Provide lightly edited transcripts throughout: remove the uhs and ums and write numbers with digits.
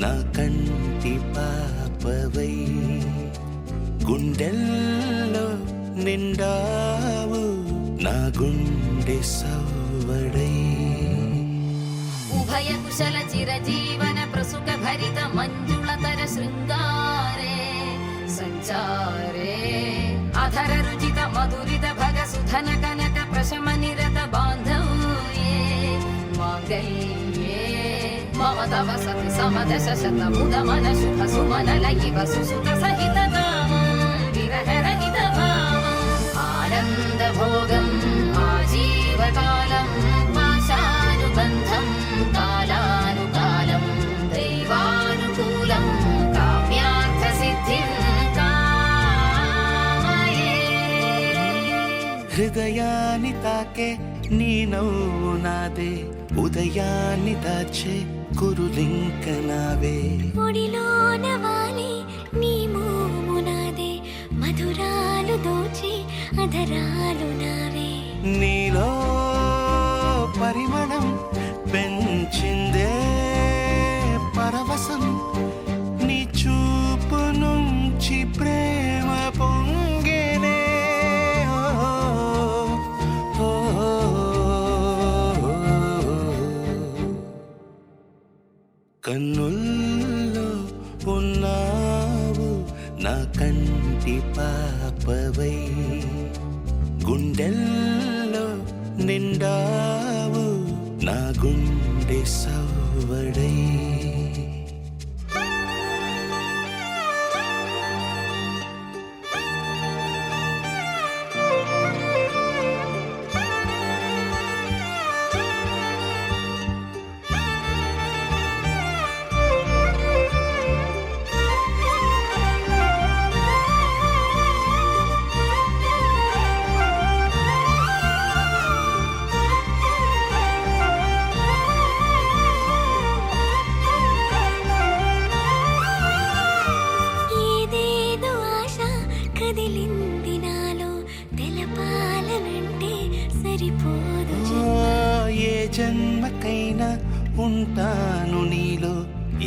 నా కంటి పాపవై గుండెల్లో నిండావు నా గుండె సవ్వడై ఉభయ కుశల చిరజీవన ప్రసుక భరిత మంజుళతర శృంగారే సంచారే అధర రుచిత మధురిత భగ సుధన కనక ప్రశమ నిరత బాంధవ్యే మాంగళ్యే మమ తవ సతి సమదశ శత ముద మన శుభ సుమన లయివ సుసుత సహిత విరహ రహిత భావం ఆనంద భోగం ఆజీవకాలం పాశానుబంధం కాలానుకాలం దైవానుకూలం కామ్యార్థ సిద్ధిం కామయే. హృదయాన్ని తాకే నీ నవ్వు నాదే ఉదయాన్ని దాచే కురులింక నావే ఒడిలోన వాలి నీ మోము నాదే మధురాలు దోచి అధరాలు నావే నీలో పరిమళం పెంచిందే పరవశం నీ చూపు నుంచి ప్రేమ పొంగేనే కన్నుల్లో ఉన్నావు నా కంటి పాపవై గుండెల్లో నిండావు నా గుండె సవ్వడై ఏదేదో ఆశ కదిలింది నాలో తెలపాలనంటే సరిపోదు ఏ జన్మకైనా ఉంటాను నీలో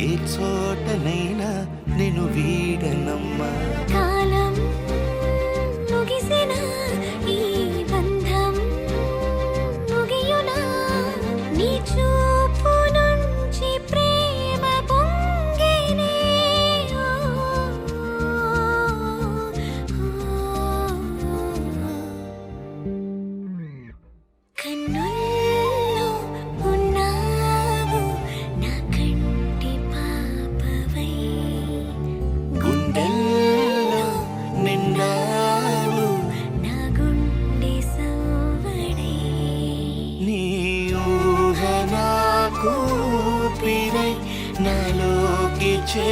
ఏ చోటనైనా నేను వీడనమ్మా కాలం ముగిసిన ఈ బంధం ముగియునా నీ చూపు నుంచి ప్రేమ పొంగేనే కన్నుల్లో ఉన్నావు నా కంటి పాపవై గుండెల్లో నిండావు నా గుండె సవ్వడై నీ ఊహ నాకు పిరై నాలోకి చే